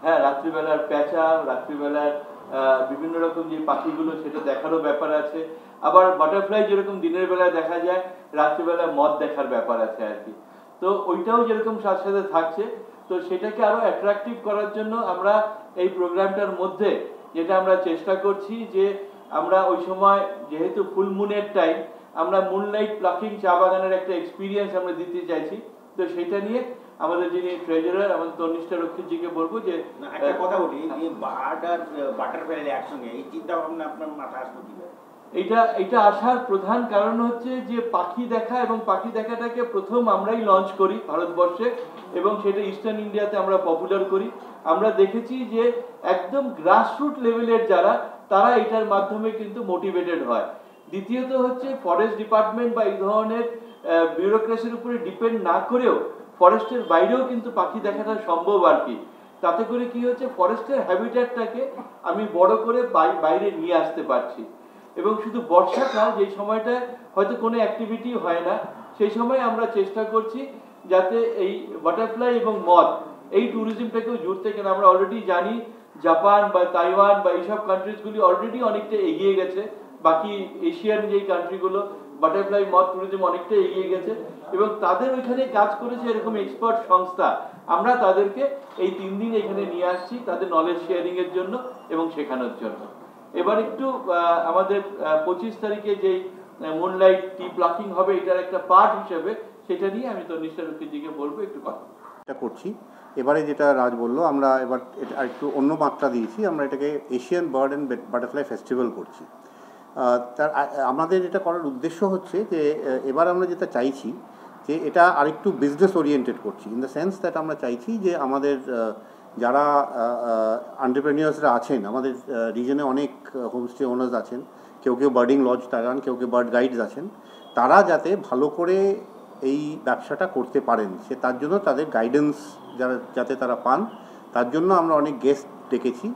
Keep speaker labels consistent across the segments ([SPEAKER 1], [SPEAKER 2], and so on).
[SPEAKER 1] হ্যাঁ, রাত্রিবেলার প্যাঁচা, রাত্রিবেলার বিভিন্ন রকম যে পাখিগুলো সেটা দেখারও ব্যাপার আছে। আবার বাটারফ্লাই যেরকম দিনের বেলায় দেখা যায়, রাত্রিবেলা মদ দেখার ব্যাপার আছে আর কি। তো ওইটাও যেরকম সাথে সাথে থাকছে, তো সেটাকে আরো অ্যাট্রাকটিভ করার জন্য আমরা এই প্রোগ্রামটার মধ্যে যেটা আমরা চেষ্টা করছি যে আমরা ওই সময় যেহেতু ফুল মুনের টাইম, আমরা মুনলাইট প্লাকিং চা বাগানের একটা এক্সপিরিয়েন্স আমরা দিতে চাইছি। তো সেটা নিয়ে আমাদের যিনি ট্রেজারার আমাদের তনিষ্ঠা রক্ষিতজিকে বলবো যে
[SPEAKER 2] একটা কথা বলি, যে বার্ড আর বাটারফ্লাই একসঙ্গে এই চিন্তা ভাবনা আপনার মাথায় আসলো কিভাবে?
[SPEAKER 1] এটা আসার প্রধান কারণ হচ্ছে যে পাখি দেখা, এবং পাখি দেখাটাকে প্রথম আমরাই লঞ্চ করি ভারতবর্ষে, এবং সেটা ইস্টার্ন ইন্ডিয়াতে আমরা পপুলার করি। আমরা দেখেছি যে একদম গ্রাসরুট লেভেলের যারা, তারা এটার মাধ্যমে কিন্তু মোটিভেটেড হয়। দ্বিতীয়ত হচ্ছে ফরেস্ট ডিপার্টমেন্ট বা এই ধরনের বিউরোক্রেসির উপরে ডিপেন্ড না করেও ফরেস্টের বাইরেও কিন্তু পাখি দেখাটা সম্ভব আর কি। তাতে করে কি হচ্ছে, ফরেস্টের হ্যাবিটেটটাকে আমি বড় করে বাইরে নিয়ে আসতে পারছি। এবং শুধু বর্ষাকাল যে সময়টায় হয়তো কোনো অ্যাক্টিভিটি হয় না, সেই সময় আমরা চেষ্টা করছি যাতে এই বাটারফ্লাই এবং মদ এই ট্যুরিজমটাকেও জুড়তে। কেন আমরা অলরেডি জানি জাপান বা তাইওয়ান বা এইসব কান্ট্রিজগুলি অলরেডি অনেকটা এগিয়ে গেছে, বাকি এশিয়ান যেই কান্ট্রিগুলো বাটারফ্লাই মদ ট্যুরিজম অনেকটা এগিয়ে গেছে, এবং তাদের ওইখানে কাজ করেছে এরকম এক্সপার্ট সংস্থা। আমরা তাদেরকে এই 3 দিন এখানে নিয়ে আসছি তাদের নলেজ শেয়ারিং এর জন্য এবং শেখানোর জন্য। এবার একটু আমাদের 25 তারিখে যেই মুনলাইট টি প্লাকিং হবে, এটার একটা পার্ট হিসেবে সেটা নিয়ে আমি তনিষ্ঠা রক্ষিতজিকে বলবো একটু কথা
[SPEAKER 3] করছি। এবারে যেটা রাজ বললো, আমরা এবার এটা একটু অন্য মাত্রা দিয়েছি, আমরা এটাকে Asian bird and butterfly festival করছি। তার আমাদের এটা করার উদ্দেশ্য হচ্ছে যে এবার আমরা যেটা চাইছি যে এটা আরেকটু বিজনেস ওরিয়েন্টেড করছি, ইন দ্য সেন্স দ্যাট আমরা চাইছি যে আমাদের যারা এন্টারপ্রেনিয়ার্সরা আছেন, আমাদের রিজনে অনেক হোমস্টে ওনার্স আছেন, কেউ কেউ বার্ডিং লজ চালান, কেউ কেউ বার্ড গাইডস আছেন, তারা যাতে ভালো করে এই ব্যবসাটা করতে পারেন, সে তার জন্য তাদের গাইডেন্স যাতে তারা পান, তার জন্য আমরা অনেক গেস্ট ডেকেছি।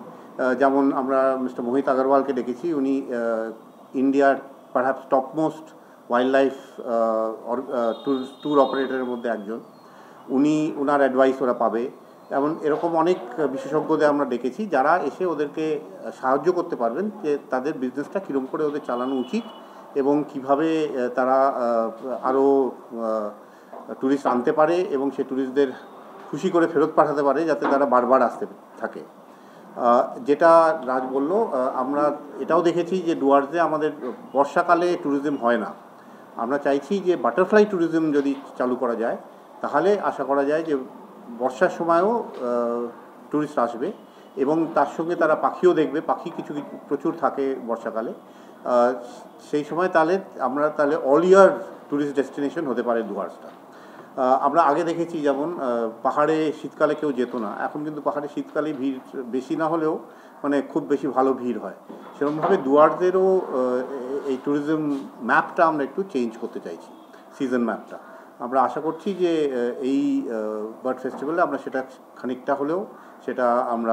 [SPEAKER 3] যেমন আমরা মিস্টার মোহিত আগরওয়ালকে ডেকেছি, উনি ইন্ডিয়ার perhaps topmost wild life tour অপারেটরের মধ্যে একজন। ওনার অ্যাডভাইস ওরা পাবে। এরকম অনেক বিশেষজ্ঞদের আমরা ডেকেছি, যারা এসে ওদেরকে সাহায্য করতে পারবেন যে তাদের বিজনেসটা কীরকম করে ওদের চালানো উচিত এবং কিভাবে তারা আরও ট্যুরিস্ট আনতে পারে এবং সে ট্যুরিস্টদের খুশি করে ফেরত পাঠাতে পারে, যাতে তারা বারবার আসতে থাকে। যেটা রাজ বলল, আমরা এটাও দেখেছি যে ডুয়ার্সে আমাদের বর্ষাকালে ট্যুরিজম হয় না। আমরা চাইছি যে বাটারফ্লাই ট্যুরিজম যদি চালু করা যায়, তাহলে আশা করা যায় যে বর্ষার সময়ও ট্যুরিস্ট আসবে এবং তার সঙ্গে তারা পাখিও দেখবে। পাখি কিছু প্রচুর থাকে বর্ষাকালে, সেই সময় আমরা অল ইয়ার ট্যুরিস্ট ডেস্টিনেশন হতে পারে ডুয়ার্সটা। আমরা আগে দেখেছি যেমন পাহাড়ে শীতকালে কেউ যেত না, এখন কিন্তু পাহাড়ে শীতকালে ভিড় বেশি না হলেও খুব বেশি ভালো ভিড় হয়। সেরকমভাবে ডুয়ার্সেরও এই ট্যুরিজম ম্যাপটা আমরা একটু চেঞ্জ করতে চাইছি, সিজন ম্যাপটা। আমরা আশা করছি যে এই বার্ড ফেস্টিভ্যালে আমরা সেটা খানিকটা হলেও সেটা আমরা